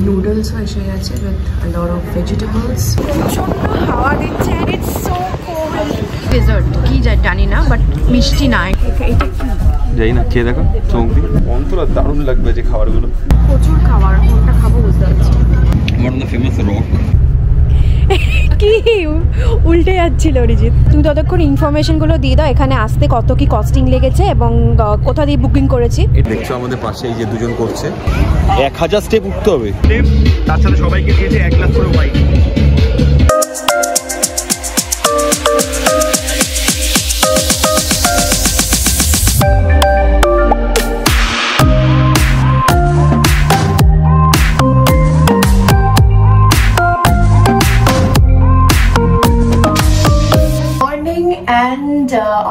নুডলসও এসে গেছে with a lot of vegetables. প্রচন্ড হাওয়া দিচ্ছে and it's so cold. Dessert কি জানি না, বাট মিষ্টি না। এটা কি যাই না, খেয়ে দেখো। চৌকি অন্তরা দারুণ লাগবে যে খাবারগুলো। প্রচুর খাবার, কোনটা খাবো বুঝতে পারছি। আমার না ফেমাস রক কি উল্টে যাচ্ছিল অরিজিৎ। তুমি ততক্ষণ ইনফরমেশনগুলো দিয়ে দাও, এখানে আসতে কত কি কস্টিং লেগেছে এবং কোথা দিয়ে বুকিং করেছি। দেখছো আমাদের পাশে এই যে দুজন করছে, 1000 স্টেপ উঠতে হবে। তার সাথে সবাইকে দিয়েছে 1 গ্লাস করে ওয়াইন।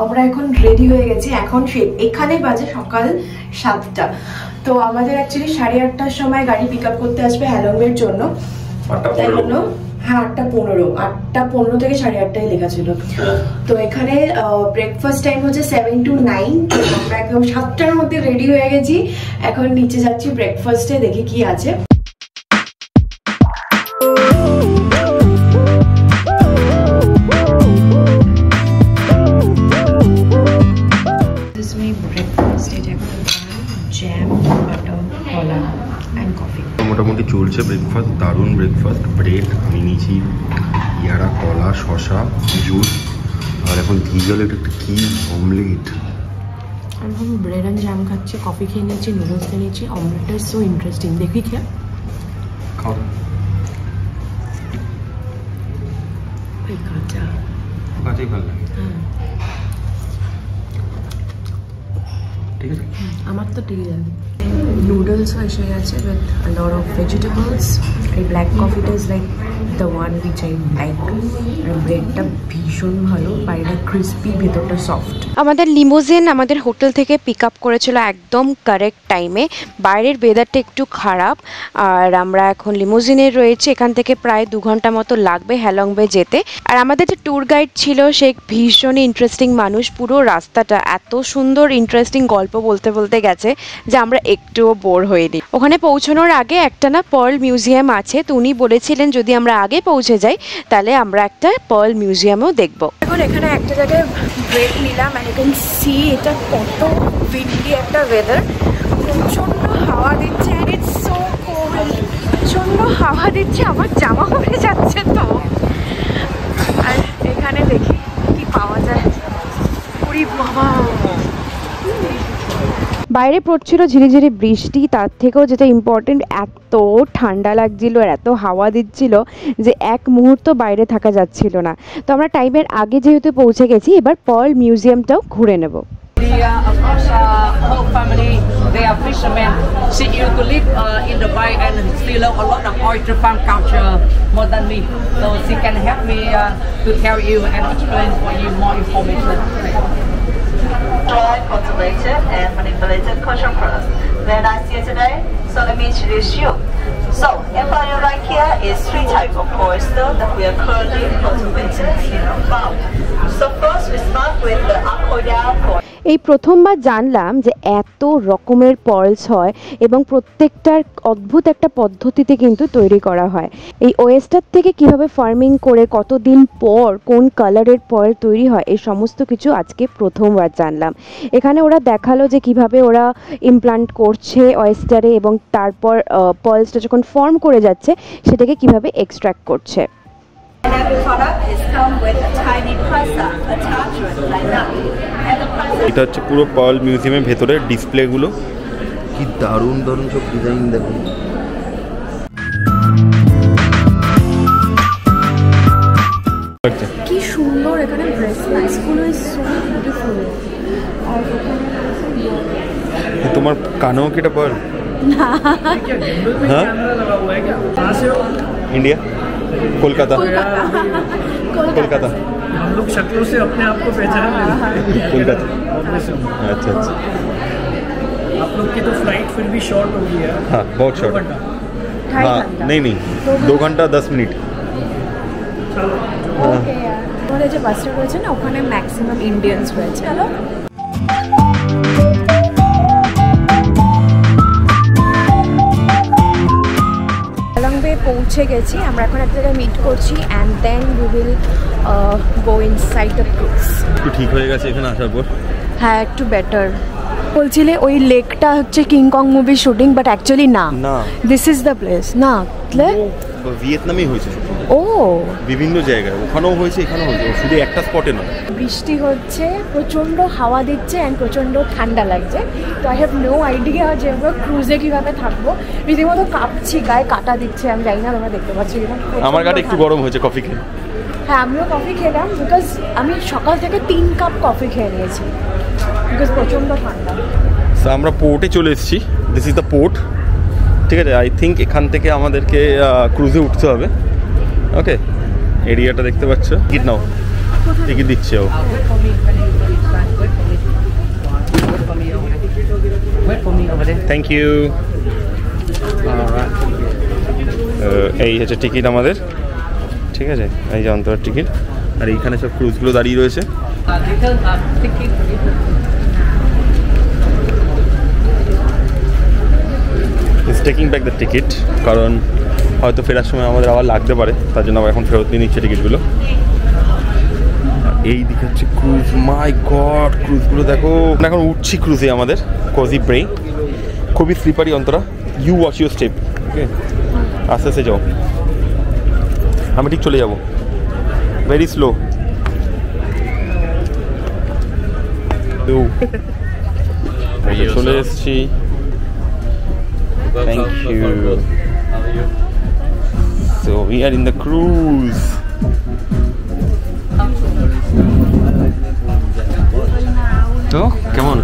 আমরা এখন রেডি হয়ে গেছি। এখন এখানে বাজে সকাল 7টা। তো আমাদের অ্যাকচুয়ালি 8:30টার সময় গাড়ি পিক আপ করতে আসবে হ্যালংয়ের জন্য। তাই জন্য হ্যাঁ 8:15 থেকে 8:30টায় লেখা ছিল। তো এখানে ব্রেকফাস্ট টাইম হচ্ছে 7 to 9। আমরা একদম 7টার মধ্যে রেডি হয়ে গেছি। এখন নিচে যাচ্ছি ব্রেকফাস্টে, দেখি কি আছে। মোটামুটি চলছে ব্রেকফাস্ট, দারুণ ব্রেকফাস্ট। ব্রেড আমি নিয়েছি, ইয়ারা কলা, শশা, জুস, আর এখন দিয়ে গেল এটা একটা কি অমলেট। আমি এখন ব্রেড অ্যান্ড জ্যাম খাচ্ছি, কফি খেয়ে নিয়েছি, নুডলস খেয়ে নিয়েছি। অমলেটটা ইজ সো ইন্টারেস্টিং, দেখি খেয়ে খাও। কাঁচাই ভালো লাগে। ঠিক আছে, আমার তো ঠিক আছে। নুডলসও এসে গেছে with a lot of vegetables. এই ব্ল্যাক কফিটা is like the one which I like. আর ব্রেডটা ভীষণ ভালো, বাইরেটা ক্রিস্পি, ভেতরটা সফট। আমাদের লিমোজিন আমাদের হোটেল থেকে পিক আপ করেছিল একদম কারেক্ট টাইমে। বাইরের ওয়েদারটা একটু খারাপ, আর আমরা এখন লিমোজিনে রয়েছি। এখান থেকে প্রায় 2 ঘন্টা মতো লাগবে হ্যালং বে যেতে। আর আমাদের যে ট্যুর গাইড ছিল সে ভীষণই ইন্টারেস্টিং মানুষ। পুরো রাস্তাটা এত সুন্দর ইন্টারেস্টিং গল্প বলতে বলতে গেছে যে আমরা একটুও বোর হইনি। ওখানে পৌঁছানোর আগে একটা না পার্ল মিউজিয়াম আছে, তো উনি বলেছিলেন যদি আমরা আগে পৌঁছে যাই তাহলে আমরা একটা পার্ল মিউজিয়ামও দেখবো। এখন এখানে একটা জায়গায় ব্রেক নিলাম, অ্যান্ড ইউ ক্যান সি এটা কত উইন্ডি একটা ওয়েদার। প্রচন্ড হাওয়া দিচ্ছে অ্যান্ড ইটস সো কোল্ড। প্রচন্ড হাওয়া দিচ্ছে, আমার জামা পরে যাচ্ছে তো। আর এখানে দেখি কি পাওয়া যায়। ওরে বাবা, বাইরে পড়ছিল ঝিরিঝিরি বৃষ্টি, তার থেকেও যেটা ইম্পর্টেন্ট এত ঠান্ডা লাগছিল আর এত হাওয়া দিচ্ছিল যে এক মুহূর্ত বাইরে থাকা যাচ্ছিল না। তো আমরা টাইমের আগে যেহেতু পৌঁছে গেছি, এবার পার্ল মিউজিয়ামটাও ঘুরে নেব। Of course, whole family, they are fishermen. She used to live in the bay and she learn a lot of oyster farm culture more than me. So she can help me to tell you and explain for you more information. Dry, cultivated and manipulated kosher products. Very nice here today. So let me introduce you. So in front of you right here is 3 types of oyster that we are currently cultivating here about. So first we start with the Akoya oyster. এই প্রথমবার জানলাম যে এত রকমের pearls হয় এবং প্রত্যেকটার অদ্ভুত একটা পদ্ধতিতে কিন্তু তৈরি করা হয়। এই ওয়েস্টার থেকে কিভাবে ফার্মিং করে কতদিন পর কোন কালারের পার্ল তৈরি হয় এই সমস্ত কিছু আজকে প্রথমবার জানলাম। এখানে ওরা দেখালো যে কিভাবে ওরা ইমপ্লান্ট করছে ওয়েস্টারে এবং তারপর পার্লসটা যখন ফর্ম করে যাচ্ছে সেটাকে কিভাবে এক্সট্র্যাক্ট করছে। And every product is come with a tiny presser attachment like that. এটা হচ্ছে পুরো পার্ল মিউজিয়ামের ভেতরে ডিসপ্লেগুলো, কি দারুণ দারুণ সব ডিজাইন দেখুন। কি সুন্দর এখানে ব্রেসলেটসগুলো ইজ সো বিউটিফুল। আর তোমার কানেও কি এটা পার্ল? হ্যাঁ, ইন্ডিয়া, कोलकाता। हम लोग शक्लों से अपने आप को पहचान लेते हैं। कोलकाता। अच्छा अच्छा, आप लोग की तो फ्लाइट फिर भी शॉर्ट हो गई है। हाँ बहुत शॉर्ट। हाँ नहीं 2 घंटा 10 मिनट। ওকে, আমাদের যে বাসটা রয়েছে না ওখানে ম্যাক্সিমাম ইন্ডিয়ানস রয়েছে। হ্যালো, লং বে পৌঁছে গেছি আমরা, এখন এক জায়গায় মিট করছি and then we will go inside the cruise. একটু ঠিক হয়ে গেছে এখানে আসার পর। হ্যাঁ একটু বেটার। বলছিলে ওই লেকটা হচ্ছে King Kong movie shooting, but actually না, দিস ইজ দ্য প্লেস না, ভিয়েতনামেই হয়েছে ও বিভিন্ন জায়গায়, ওখানেও হয়েছে এখানেও হয়েছে, শুধু একটা স্পটে নয়। বৃষ্টি হচ্ছে, প্রচণ্ড হাওয়া দিচ্ছে অ্যান্ড প্রচণ্ড ঠান্ডা লাগছে। তো আই হ্যাভ নো আইডিয়া যে আমরা ক্রুজে কীভাবে থাকবো, রীতিমতো কাঁপছি, গায়ে কাটা দিচ্ছে, আমি জানি না তোমরা দেখতে পাচ্ছি কিনা। আমার গাটা একটু গরম হয়েছে কফি খেয়ে। হ্যাঁ আমিও কফি খেলাম, বিকজ আমি সকাল থেকে 3 কাপ কফি খেয়ে নিয়েছি, বিকজ প্রচণ্ড ঠান্ডা। আমরা পোর্টে চলে এসেছি, দিস ইজ দ্য পোর্ট, ঠিক আছে। আই থিঙ্ক এখান থেকে আমাদেরকে ক্রুজে উঠতে হবে। ওকে, এরিয়াটা দেখতে পাচ্ছ, টিকিট নাও, টিকিট দিচ্ছে ও। Thank you. এই হচ্ছে টিকিট আমাদের, ঠিক আছে, এই যে অন্তর টিকিট। আর এইখানে সব ক্রুজগুলো দাঁড়িয়ে রয়েছে। টেকিং ব্যাক দ্য টিকিট, কারণ হয়তো ফেরার সময় আমাদের আবার লাগতে পারে, তার জন্য আবার এখন ফেরত নিয়ে নিচ্ছে টিকিটগুলো। এই দিকে হচ্ছে ক্রুজ, মাই গড ক্রুজগুলো দেখো। এখন উঠছি ক্রুজে আমাদের, কোজি ব্রে, খুবই slippery Antara, you watch your step, okay, আস্তে আস্তে যাও, আমি ঠিক চলে যাবো, ভেরি স্লো। চলে এসছি, thank you. So we are in the cruise. তো কেমন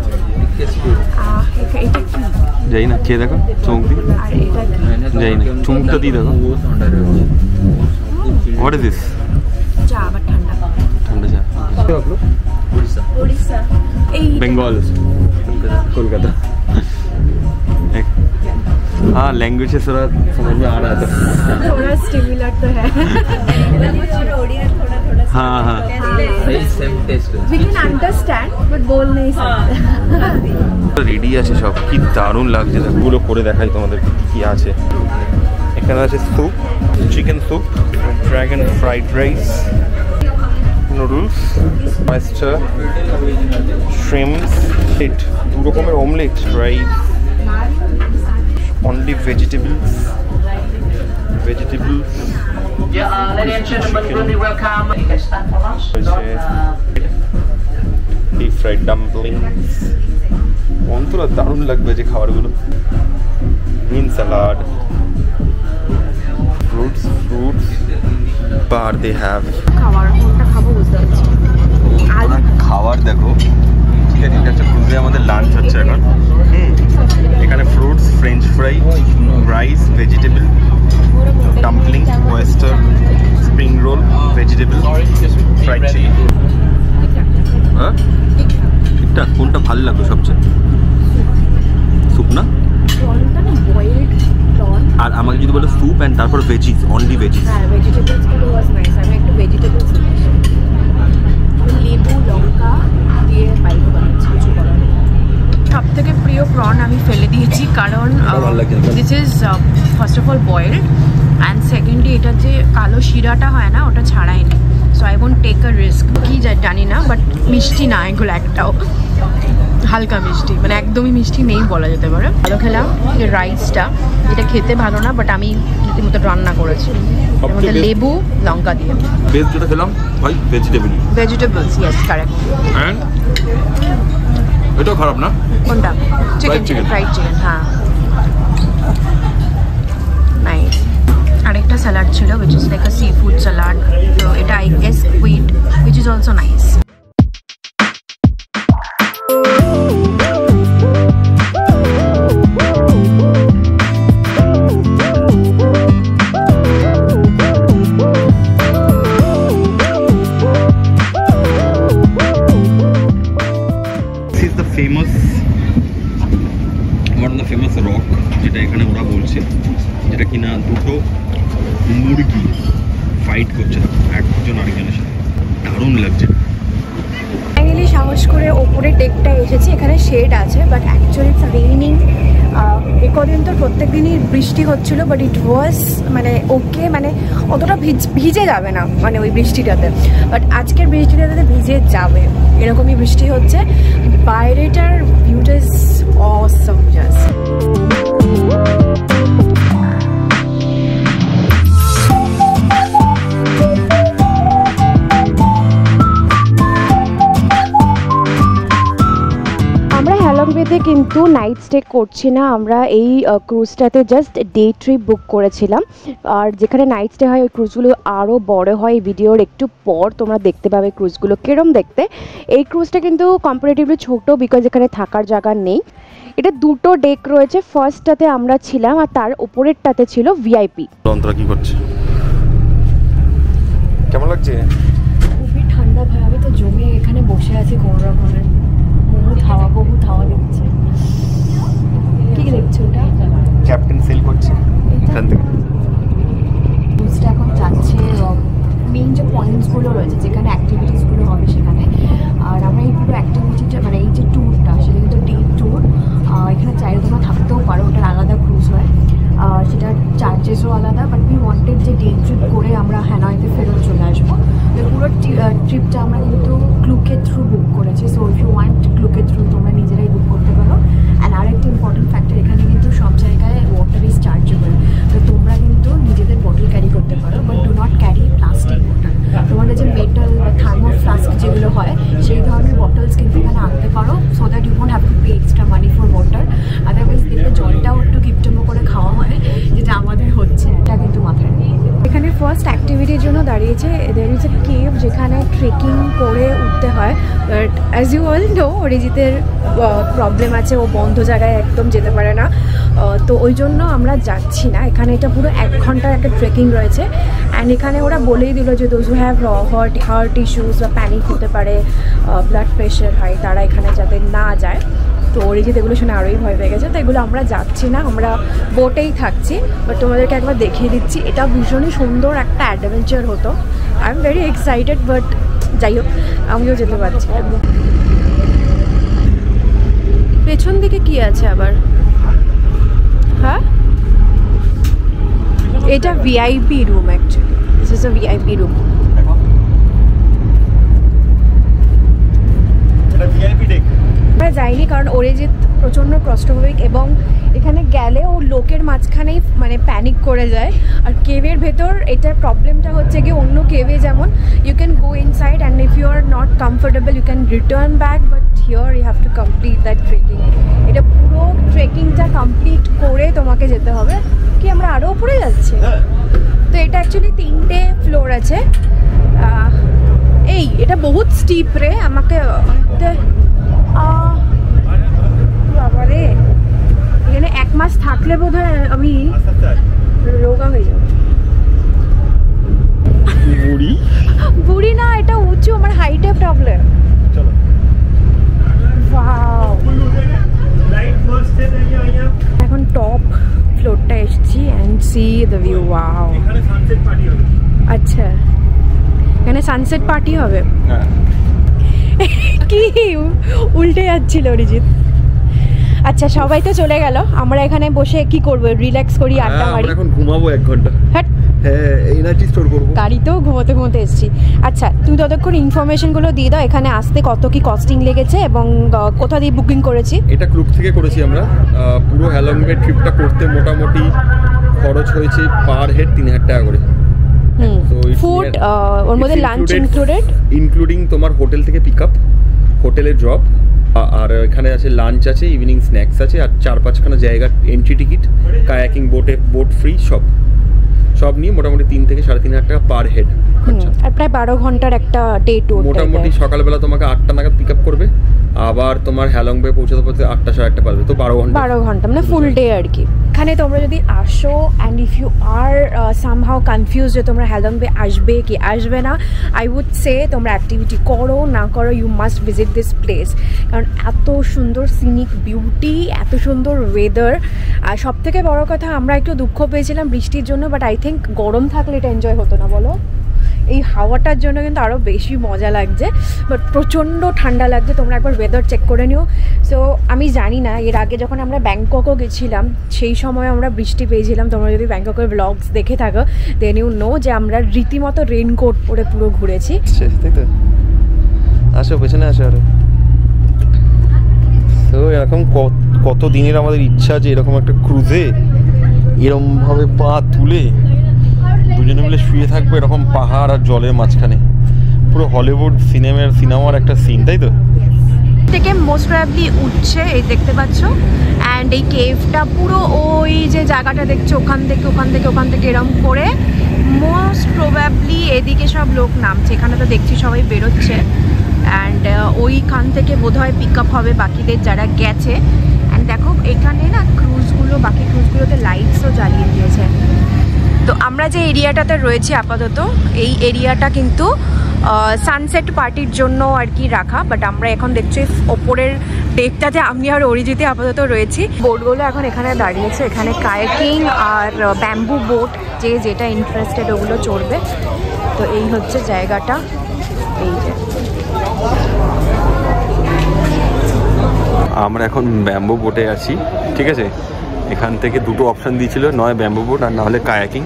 যাই না, খেয়ে দেখো, চমক দিই, যাই না, চুমুকটা দিই দেখো। What is this? চা, আবার ঠান্ডা ঠান্ডা চা। উড়িষ্যা, এই বেঙ্গল, কলকাতা। हाँ, लैंग्वेज से थोड़ा समझ में आ रहा था, थोड़ा स्टिमुलर तो है। हाँ हाँ, We can understand but बोल नहीं सकते। রেডি আছে সব, কি দারুণ লাগছে, গুলো করে দেখাই তোমাদের কি আছে। এখানে আছে soup, chicken soup, dragon fried rice, noodles, oyster, shrimps, it, 2 রকমের omelette, rice, only vegetables. Yeah, ladies and gentlemen, really welcome. You can stand for lunch. Deep fried dumplings. Antara দারুণ লাগবে যে খাবারগুলো। Green salad, fruits, bar they have. খাবার কোনটা খাবো বুঝতে পারছি। আর খাবার দেখো, ঠিক আছে, এটা হচ্ছে ক্রুজে আমাদের লাঞ্চ হচ্ছে এখন। এখানে fruits, French fry, rice, vegetable, dumpling, oyster, spring roll, vegetable, fried chicken. হ্যাঁ ঠিকঠাক, কোনটা ভালো লাগবে সবচেয়ে? স্যুপ না? আর আমাকে যদি বলো স্যুপ অ্যান্ড তারপর ভেজিস, অনলি ভেজিস। হ্যাঁ, ভেজিটেবলসগুলো ওয়াজ নাইস, আমি একটু ভেজিটেবলস নিয়েছি। লেবু লঙ্কা দিয়ে বাইরে বানাচ্ছি, কিছু করার নেই। সব থেকে প্রিয় প্রন আমি ফেলে দিয়েছি, কারণ this is first of all boiled and secondly এটা যে কালো শিরাটা হয় না, ওটা ছাড়াইনি। So I won't take a risk. কি জানি না, বাট মিষ্টি না এগুলো একটাও, হালকা মিষ্টি, মানে একদমই মিষ্টি নেই বলা যেতে পারে। ভালো খেলাম যে রাইসটা, যেটা খেতে ভালো না, বাট আমি রীতিমতো রান্না করেছি, এর মধ্যে লেবু লঙ্কা দিয়ে। বেস্ট যেটা খেলাম ভাই ভেজিটেবলস, ইয়েস কারেক্ট। অ্যান্ড এটাও খারাপ না। কোনটা? চিকেন, ফ্রাইড চিকেন, হ্যাঁ নাইস। আরেকটা স্যালাড ছিল which is like a seafood salad, তো এটা I guess squid, which is also nice. Famous rock, যেটা এখানে ওরা বলছে, যেটা কিনা দুটো মুরগি ফাইট করছে একজন আরেকজনের সাথে, দারুণ লাগছে। ফাইনালি সাহস করে ওপরে ডেকটা এসেছি, এখানে শেড আছে, বাট অ্যাকচুয়ালি ইটস রেইনিং কদিন তো প্রত্যেক দিনই বৃষ্টি হচ্ছিল, বাট ইট ওয়াজ মানে ওকে, মানে অতটা ভিজে যাবে না মানে ওই বৃষ্টিটাতে, বাট আজকের বৃষ্টিটাতে ভিজে যাবে এরকমই বৃষ্টি হচ্ছে। বাইরেটার ভিউটা ইজ অসম জাস্ট। হ্যালংবেতে কিন্তু নাইট স্টে করছি না আমরা, এই ক্রুজটাতে জাস্ট ডে ট্রিপ বুক করেছিলাম। আর যেখানে নাইট স্টে হয় ওই ক্রুজগুলো আরও বড় হয়, এই ভিডিওর একটু পর তোমরা দেখতে পাবে ক্রুজগুলো কীরকম দেখতে। এই ক্রুজটা কিন্তু কম্পারেটিভলি ছোটো, বিকজ এখানে থাকার জায়গা নেই। এটা দুটো ডেক রয়েছে, ফার্স্টটাতে আমরা ছিলাম আর তার উপরেরটাতে ছিল ভিআইপি। কি করছে, কেমন লাগছে? খুবই ঠান্ডা ভাই, আমি তো জমে এখানে বসে আছি কোনো রকমের, বহুত হাওয়া দিচ্ছে। কি দেখছো ওটা? ক্যাপ্টেন সেল করছে এখান থেকে। বুঝটা এখন যাচ্ছে মেইন যে পয়েন্টসগুলো রয়েছে যেখানে অ্যাক্টিভিটিসগুলো হবে সেখানে। আর আমরা এই পুরো অ্যাক্টিভিটিটা মানে এই যে ট্যুরটা সেটা কিন্তু ডে ট্যুর, এখানে চাইলে তোমরা থাকতেও পারো, ওটার আলাদা ক্রুজ হয়, সেটার চার্জেসও আলাদা, বাট উই ওয়ান্টেড যে ডে ট্রিপ করে আমরা হ্যানয়তে ফেরত চলে আসবো। তো পুরো ট্রিপটা আমরা কিন্তু ক্লুকের থ্রু বুক করেছি। সো ইফ ইউ ওয়ান্ট ক্লুকের থ্রু তোমরা নিজেরাই বুক করতে পারো। অ্যান্ড আরেকটা ইম্পর্টেন্ট ফ্যাক্টর, এখানে কিন্তু সব জায়গায় ওয়াটার ইজ চার্জেবল, তো তোমরা কিন্তু নিজেদের বটল ক্যারি করতে পারো, but do not carry plastic bottle. তোমাদের যে মেটাল বা থার্মো ফ্লাস্ক যেগুলো হয় সেই ধরনের বটলস কিন্তু এখানে আনতে পারো, so that you won't have to pay extra money for water. Otherwise দেখবে জলটাও একটু কিপটেমো করে খাওয়া হয়, যেটা আমাদের হচ্ছে, এটা কিন্তু মাথায় নেই। এখানে ফার্স্ট অ্যাক্টিভিটির জন্য দাঁড়িয়েছে, দের ইজ এ কেভ যেখানে ট্রেকিং করে উঠতে হয়, but as you all know অরিজিতের প্রবলেম আছে, ও বন্ধ জায়গায় একদম যেতে পারে না, তো ওই জন্য আমরা যাচ্ছি না। এখানে এটা পুরো 1 ঘন্টার একটা ট্রেকিং রয়েছে, অ্যান্ড এখানে ওরা বলেই দিল যে those who have heart issues বা প্যানিক হতে পারে, ব্লাড প্রেশার হয়, তারা এখানে যাতে না যায়। তো অরিজিৎ এগুলো শুনে আরোই ভয় পেয়ে গেছে, তো এগুলো আমরা যাচ্ছি না, আমরা বোটেই থাকছি। বাট তোমাদেরকে একবার দেখিয়ে দিচ্ছি, এটা ভীষণই সুন্দর একটা অ্যাডভেঞ্চার হতো। I am very excited, but যাই হোক আমিও যেতে পারছি। পেছন দিকে কি আছে আবার? হ্যাঁ, এটা VIP room, actually this is a VIP room. আমরা যাইনি কারণ অরিজিৎ প্রচণ্ড ক্লস্ট্রোফোবিক, এবং এখানে গেলে ও লোকের মাঝখানেই মানে প্যানিক করে যায়। আর কেভের ভেতর এটার প্রবলেমটা হচ্ছে কি, অন্য কেভে যেমন you can go inside and if you are not comfortable you can return back, but here you have to complete that trekking. এটা পুরো ট্রেকিংটা কমপ্লিট করে তোমাকে যেতে হবে। কি আমরা আরও উপরে যাচ্ছি? তো এটা অ্যাকচুয়ালি 3টে ফ্লোর আছে। এই এটা বহুত স্টিপ রে, আমাকে বাবারে এখানে 1 মাস থাকলে বোধ হয় আমি রোগা হয়ে যাবো। বুড়ি না, এটা উঁচু, আমার হাইটে প্রবলেম। এখন টপ ফ্লোরটা এসেছি and C the view. Wow, আচ্ছা এখানে সানসেট পার্টি হবে। কি উল্টে যাচ্ছিল অরিজিৎ। আচ্ছা সবাই তো চলে গেল, আমরা এখানে বসে কি করবো? রিল্যাক্স করি, আড্ডা মারি। এখন ঘুমাবো 1 ঘন্টা। হ্যাঁ, এনার্জি স্টোর করব। গাড়িতেও ঘুমোতে এসেছি। আচ্ছা তুই ততক্ষণ ইনফরমেশনগুলো দিয়ে দাও, এখানে আসতে কত কি কস্টিং লেগেছে এবং কোথা দিয়ে বুকিং করেছি। এটা ক্লুক থেকে করেছি আমরা। পুরো হ্যালংবে ট্রিপটা করতে মোটামুটি খরচ হয়েছে পার হেড 3000 টাকা করে। ফুড ওর মধ্যে লাঞ্চ ইনক্লুডিং তোমার হোটেল থেকে পিক আপ, হোটেলে ড্রপ, আর এখানে আছে লাঞ্চ আছে, ইভিনিং স্ন্যাক্স আছে, আর 4-5খানা জায়গা entry ticket, kayaking, boat free, সব নিয়ে মোটামুটি 3 থেকে 3500 টাকা পার হেড। আর প্রায় 12 ঘন্টার একটা ডে ট্যুর। মোটামুটি সকালবেলা তোমাকে 8টা নাগাদ পিক আপ করবে, আবার তোমার হ্যালংবে পৌঁছাতে পৌঁছাতে 8টা 8:30 পারবে, তো 12 ঘন্টা মানে ফুল ডে আর কি। এখানে তোমরা যদি আসো and if you are somehow confuse যে তোমরা হ্যালংবে আসবে কি আসবে না, আই উড সে তোমরা অ্যাক্টিভিটি করো না করো, you must visit this place. কারণ এত সুন্দর সিনিক বিউটি, এত সুন্দর ওয়েদার, আর সব থেকে বড় কথা আমরা একটু দুঃখ পেয়েছিলাম বৃষ্টির জন্য, বাট আই থিঙ্ক গরম থাকলে এটা এনজয় হতো না, বলো? এই হাওয়াটার জন্য কিন্তু আরও বেশি মজা লাগছে, বাট প্রচণ্ড ঠান্ডা লাগছে। তোমরা একবার ওয়েদার চেক করে নিও। সো আমি জানি না, এর আগে যখন আমরা ব্যাংককও গেছিলাম সেই সময় আমরা বৃষ্টি পেয়েছিলাম। তোমরা যদি ব্যাংককের ব্লগস দেখে থাকো দেন ইউ নো যে আমরা রীতিমতো রেইনকোট পরে পুরো ঘুরেছি। তাই তো, আসো পেছনে আসো। আরে তো এরকম কত দিনের আমাদের ইচ্ছা যে এরকম একটা ক্রুজে এরকমভাবে পা তুলে দুজনে মিলে শুয়ে থাকবো এরকম পাহাড় আর জলের মাঝখানে, পুরো হলিউড সিনেমার একটা সিন, তাই তো? থেকে মোস্ট প্রবাবলি উঠছে, এই দেখতে পাচ্ছ। অ্যান্ড এই কেভটা পুরো ওই যে জায়গাটা দেখছো ওখান থেকে এরম করে মোস্ট প্রবাবলি এদিকে সব লোক নামছে। এখানে তো দেখছি সবাই বেরোচ্ছে। অ্যান্ড ওইখান থেকে বোধহয় পিক আপ হবে বাকিদের যারা গেছে। অ্যান্ড দেখো এখানে না বাকি ক্রুজগুলোতে লাইটসও জ্বালিয়ে দিয়েছে। তো আমরা যে এরিয়াটাতে রয়েছি আপাতত, এই এরিয়াটা কিন্তু সানসেট পার্টির জন্য আর কি রাখা। বাট আমরা এখন দেখছি ওপরের ডেকটাতে আমি আর অরিজিতে আপাতত রয়েছি। বোটগুলো এখন এখানে দাঁড়িয়েছে। এখানে কায়াকিং আর ব্যাম্বু বোট, যে যেটা ইন্টারেস্টেড ওগুলো চড়বে। তো এই হচ্ছে জায়গাটা, এই যে আমরা এখন ব্যাম্বু বোটে আছি, ঠিক আছে? এখান থেকে দুটো অপশান দিয়েছিল, নয় ব্যাম্বু বোট আর না হলে কায়াকিং।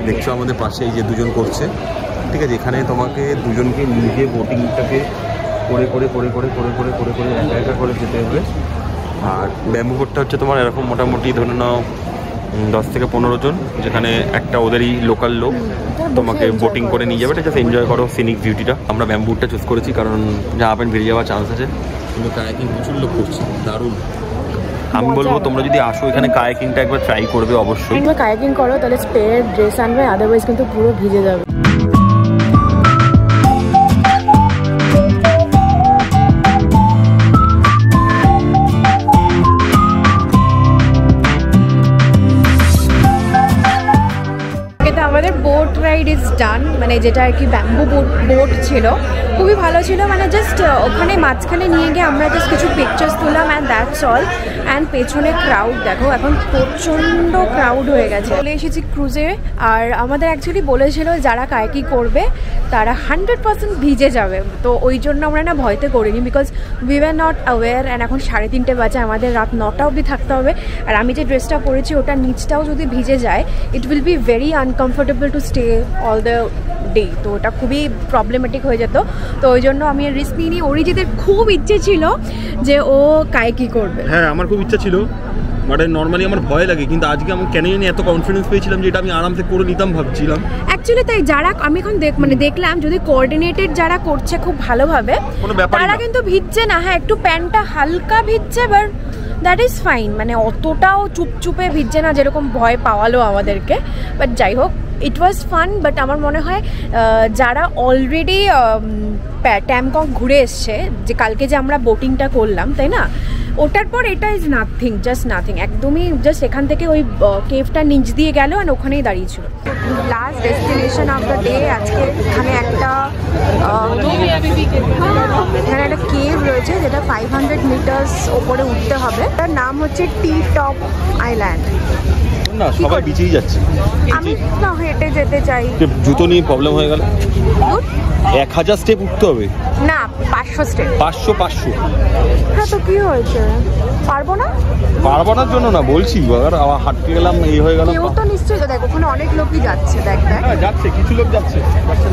দেখছো আমাদের পাশে এই যে দুজন করছে, ঠিক আছে? এখানে তোমাকে দুজনকে নিজে বোটিংটাকে করে একা একা করে যেতে হবে। আর ব্যাম্বু বোটটা হচ্ছে তোমার এরকম মোটামুটি ধরে নাও 10 থেকে 15 জন, যেখানে একটা ওদেরই লোকাল লোক তোমাকে বোটিং করে নিয়ে যাবে, এটা জাস্ট এনজয় করো সিনিক বিউটিটা। আমরা ব্যাম্বু বোটটা চুজ করেছি কারণ জামা প্যান্ট বেরিয়ে যাওয়ার চান্স আছে, কিন্তু কায়াকিং প্রচুর লোক করছে, দারুণ। আমি বলবো তোমরা যদি আসো এখানে কায়াকিংটা একবার ট্রাই করবে অবশ্যই। তোমরা কায়াকিং করো তাহলে স্পেয়ার ড্রেস আনবে, আদারওয়াইজ কিন্তু পুরো ভিজে যাবে। আমাদের বোট রাইড ইজ ডান, মানে যেটা আর কি ব্যাম্বু বোট ছিল, খুবই ভালো ছিল। মানে জাস্ট ওখানে মাঝখানে নিয়ে গিয়ে আমরা জাস্ট কিছু পিকচার্স তুললাম অ্যান্ড দ্যাটস অল। অ্যান্ড পেছনে ক্রাউড দেখো, এখন প্রচণ্ড ক্রাউড হয়ে গেছে। চলে এসেছি ক্রুজে। আর আমাদের অ্যাকচুয়ালি বলেছিল যারা কায়াকি করবে তারা 100% ভিজে যাবে, তো ওই জন্য আমরা না ভয়তে করিনি, because we were not aware. And এখন 3:30 বাজে, আমাদের রাত 9টা অবধি থাকতে হবে। আর আমি যে ড্রেসটা পরেছি ওটার নিচটাও যদি ভিজে যায়, it will be very uncomfortable to stay all the day. তো ওটা খুবই প্রবলেমেটিক হয়ে যেত, তো ওই জন্য আমি আর রিস্ক নিইনি। অরিজিতের খুব ইচ্ছে ছিল যে ও কায়াকি করবে। হ্যাঁ, আমার খুব ইচ্ছা ছিল, বাট নর্মালি আমার ভয় লাগে, কিন্তু আজকে আমি কেন জানি এত কনফিডেন্স পেয়েছিলাম যে এটা আমি আরামসে করে নিতাম ভাবছিলাম। অ্যাকচুয়ালি তাই যারা আমি এখন দেখলাম যদি কোঅর্ডিনেটেড যারা করছে খুব ভালোভাবে, তারা কিন্তু ভিজছে না। হ্যাঁ, একটু প্যান্টটা হালকা ভিজছে, বাট দ্যাট ইজ ফাইন। মানে অতটাও চুপচুপে ভিজছে না যেরকম ভয় পাওয়ালো আমাদেরকে। বাট যাই হোক, ইট ওয়াজ ফান। বাট আমার মনে হয় যারা অলরেডি ট্যামকক ঘুরে এসছে, যে কালকে যে আমরা বোটিংটা করলাম তাই না, ওটার পর এটা ইজ নাথিং, জাস্ট নাথিং। একদমই জাস্ট এখান থেকে ওই কেভটা নিচ দিয়ে গেল আর ওখানেই দাঁড়িয়েছিল। Last destination of the day আজকে এখানে একটা কেভ রয়েছে যেটা 500 মিটার্স ওপরে উঠতে হবে। তার নাম হচ্ছে টি টপ আইল্যান্ড। না, সবাই বিচেই যাচ্ছে, আমি না হেঁটে যেতে চাই। জুতো নিয়ে প্রবলেম হয়ে গেল। 1000 স্টেপ উঠতে হবে না, 500 স্টেপ। 500 হ্যাঁ, তো কি হয়েছে, পারবো না? পারবানোর জন্য না বলছি, আবার হাঁটতে গেলাম, এই হয়ে গেল। কেউ তো নিশ্চয়ই, তো দেখ ওখানে অনেক লোকই যাচ্ছে, দেখ যাচ্ছে, কিছু লোক যাচ্ছে।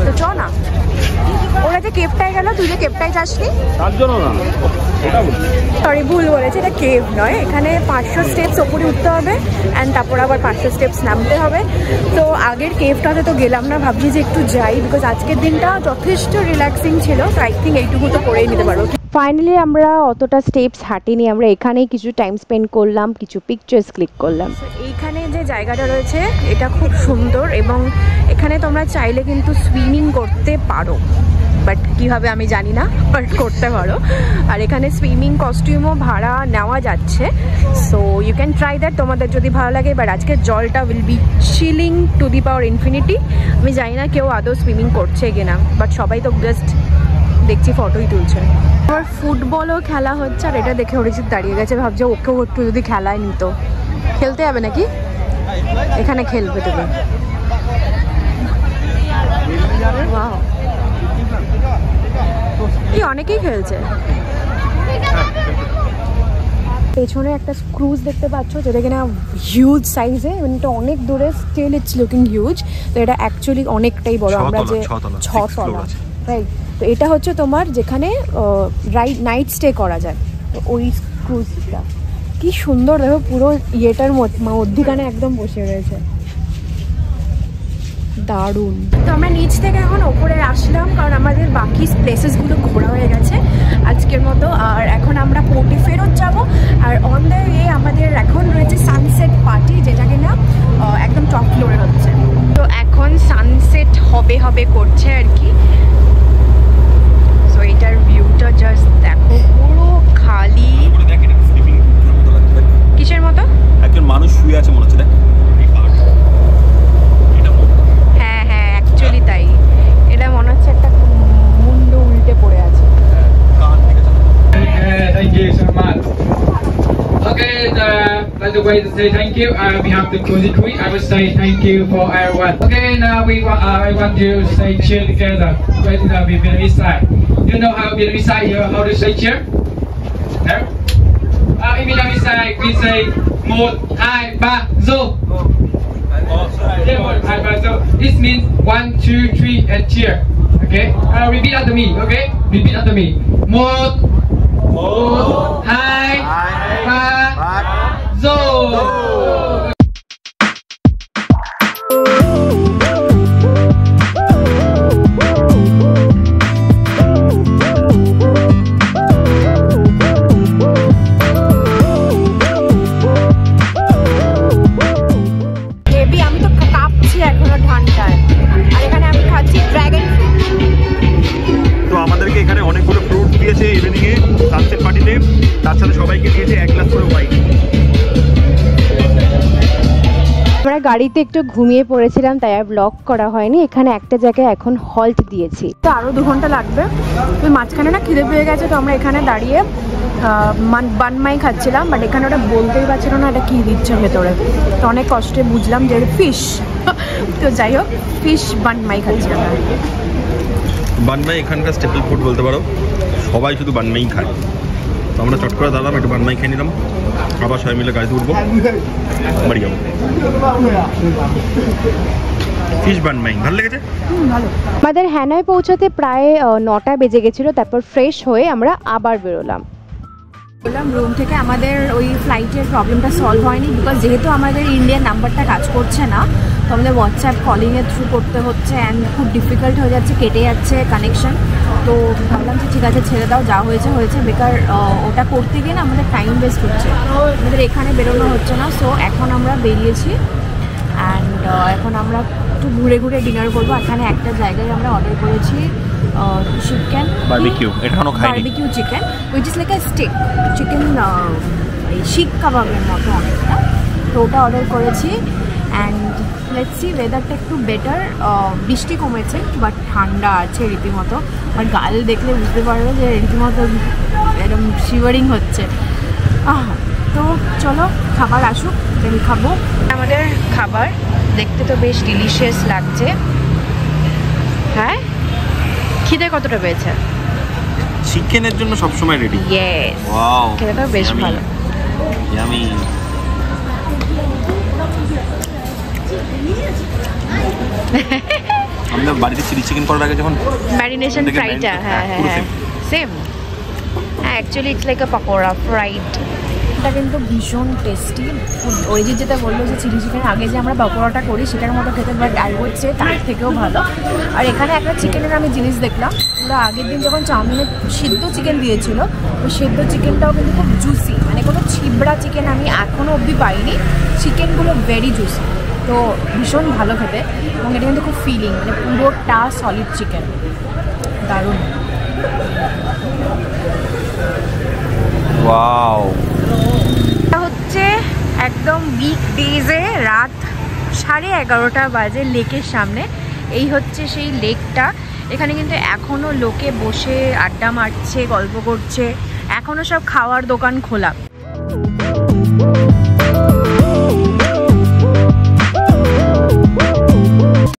তো চ না, ওরা যে কেভটায় গেল, তুই যে কেভটায় যাসনি তার জন্য না, সরি ভুল বলেছে, এটা কেভ নয়। এখানে 500 স্টেপস ওপরে উঠতে হবে অ্যান্ড তারপর আবার 500 স্টেপস নামতে হবে। তো আগের কেভটাতে তো গেলাম না, ভাবছি যে একটু যাই, বিকজ আজকের দিনটা যথেষ্ট রিল্যাক্সিং ছিল। তো আই থিঙ্ক এইটুকু তো করেই নিতে পারবো। ফাইনালি আমরা অতটা স্টেপস হাঁটিনি, আমরা এখানেই কিছু টাইম স্পেন্ড করলাম, কিছু পিকচার্স ক্লিক করলাম। এইখানে যে জায়গাটা রয়েছে এটা খুব সুন্দর, এবং এখানে তোমরা চাইলে কিন্তু সুইমিং করতে পারো, বাট কীভাবে আমি জানি না, বাট করতে পারো। আর এখানে সুইমিং কস্টিউমও ভাড়া নেওয়া যাচ্ছে, so you can try that তোমাদের যদি ভালো লাগে। বাট আজকের জলটা will be chilling to the power infinity. আমি জানি না কেউ আদৌ সুইমিং করছে কিনা, বাট সবাই তো জাস্ট দেখছি ফটোই তুলছে। আবার ফুটবলও খেলা হচ্ছে, আর এটা দেখে অরিজিৎ দাঁড়িয়ে গেছে, ভাবছে ওকেও একটু যদি খেলায় নিত। খেলতে হবে নাকি? এখানে খেলবে তুমি। ওয়াও, এই অনেকেই খেলছে। পেছনে একটা ক্রুজ দেখতে পাচ্ছ যেটা কিনা হিউজ সাইজে, মানে এটা অনেক দূরে, স্টিল ইটস লুকিং হিউজ। তো এটা অ্যাকচুয়ালি অনেকটাই বড়, আমরা যে 6 তলা, রাইট। তো এটা হচ্ছে তোমার যেখানে নাইট স্টে করা যায়, তো ওই ক্রুজটা কি সুন্দর দেখো, পুরো ইয়েটার মধ্যিখানে একদম বসে রয়েছে, দারুণ। তো আমরা নিচ থেকে এখন ওপরে আসলাম কারণ আমাদের বাকি প্লেসেসগুলো ঘোরা হয়ে গেছে আজকের মতো, আর এখন আমরা পোর্টে ফেরত যাব। আর অন দ্য ওয়ে আমাদের এখন রয়েছে সানসেট পার্টি, যেটা কিনা একদম টপ ফ্লোরে হচ্ছে। তো এখন সানসেট হবে করছে আর কি। সো এটার ভিউটা জাস্ট দেখো, পুরো খালি। কিসের মতো? একজন মানুষ শুয়ে আছে মনে হচ্ছে, দেখ। হ্যাঁ হ্যাঁ, অ্যাকচুয়ালি তাই, এটা মনে হচ্ছে একটা মুন্ডু উল্টে পড়ে আছে। Thank you so much. Okay, by the way, to say thank you on behalf of the Cozy Queen, I would say thank you for everyone. Okay, now I want to say cheer together with the Vietnamese side. You know how Vietnamese side here, how to say cheer? No? In Vietnamese side, we say 1, 2, 3, zo. Yeah, 1, 2, 3, zo. This means 1, 2, 3 and cheer. Okay? Repeat after me, okay? Repeat after me. 1, 2, 3, zo. আমরা গাড়িতে একটু ঘুমিয়ে পড়েছিলাম, তাই আর blog করা হয়নি। এখানে একটা জায়গায় এখন হল্ট দিয়েছি, তো আরও 2 ঘন্টা লাগবে। ওই মাঝখানে না খিদে পেয়ে গেছে, তো আমরা এখানে দাঁড়িয়ে বানমাই খাচ্ছিলাম, বাট এখানে ওটা বলতেই পারছিল না এটা কী দিচ্ছে ভেতরে। তো অনেক কষ্টে বুঝলাম যে ফিশ, তো যাই হোক ফিশ বানমাই খাচ্ছিলাম। বানমাই এখানকার স্টেপল ফুড বলতে পারো, সবাই শুধু বানমাই খায়। তো আমরা চট করে দাঁড়ালাম, একটু বানমাই খেয়ে নিলাম, আবার সবাই মিলে গাড়িতে উঠবো, বাড়ি যাবো। ফিশ বানমাই ভালো লেগেছে, ভালো। আমাদের হ্যানয় পৌঁছাতে প্রায় 9টা বেজে গেছিলো, তারপর ফ্রেশ হয়ে আমরা আবার বেরোলাম রুম থেকে। আমাদের ওই ফ্লাইটের প্রবলেমটা সলভ হয়নি, বিকজ যেহেতু আমাদের ইন্ডিয়ান নাম্বারটা কাজ করছে না, তো আমাদের হোয়াটসঅ্যাপ কলিংয়ের থ্রু করতে হচ্ছে, অ্যান্ড খুব ডিফিকাল্ট হয়ে যাচ্ছে, কেটে যাচ্ছে কানেকশন। তো ভাবলাম যে ঠিক আছে ছেড়ে দাও, যা হয়েছে হয়েছে, বেকার ওটা করতে গিয়ে না আমাদের টাইম ওয়েস্ট হচ্ছে, আমাদের এখানে বেরোনো হচ্ছে না। সো এখন আমরা বেরিয়েছি, অ্যান্ড এখন আমরা একটু ঘুরে ঘুরে ডিনার করবো। এখানে একটা জায়গায় আমরা অর্ডার করেছি চিকেন বারবিকিউ, এখনো খাইনি, barbecue chicken, which is like a stick chicken, শিক কাবাবের মতো অনেকটা। তো ওটা অর্ডার করেছি, অ্যান্ড লেটস সি, ওয়েদারটা একটু বেটার, বৃষ্টি কমেছে বাট ঠান্ডা আছে রীতিমতো। আর গাল দেখলে বুঝতে পারবে যে রীতিমতো একদম শিভারিং হচ্ছে। তো চলো খাবার আসুক, দেন খাবো। আমাদের খাবার দেখতে তো বেশ ডিলিশিয়াস লাগছে। হ্যাঁ, খিদে কতটা পেয়েছে? চিকেনের জন্য সবসময় রেডি। ইয়েস, ওয়াও, খেতে তো বেশ ভালো। ইয়ামি। আমরা বাড়িতে চিলি চিকেন করার আগে যখন ম্যারিনেশন ফ্রাইটা, হ্যাঁ হ্যাঁ হ্যাঁ সেম, হ্যাঁ actually it's like a pakora fried. এটা কিন্তু ভীষণ টেস্টি। অরিজিৎ যেটা বললো যে চিলি চিকেনের আগে যে আমরা পকোড়াটা করি সেটার মতো খেতে, বাট আই উড সে তার থেকেও ভালো। আর এখানে একটা চিকেনের আমি জিনিস দেখলাম, ওরা আগের দিন যখন চাউমিনে সিদ্ধ চিকেন দিয়েছিল, ওই সিদ্ধ চিকেনটাও কিন্তু খুব জুসি, মানে কোনো ছিবড়া চিকেন আমি এখনও অবধি পাইনি। চিকেনগুলো ভেরি জুসি, তো ভীষণ ভালো খেতে, এবং এটা কিন্তু খুব ফিলিং, মানে পুরোটা সলিড চিকেন, দারুণ। ওয়াও, এটা হচ্ছে একদম উইকডেজে রাত 11:30 বাজে লেকের সামনে। এই হচ্ছে সেই লেকটা। এখানে কিন্তু এখনও লোকে বসে আড্ডা মারছে, গল্প করছে, এখনও সব খাওয়ার দোকান খোলা।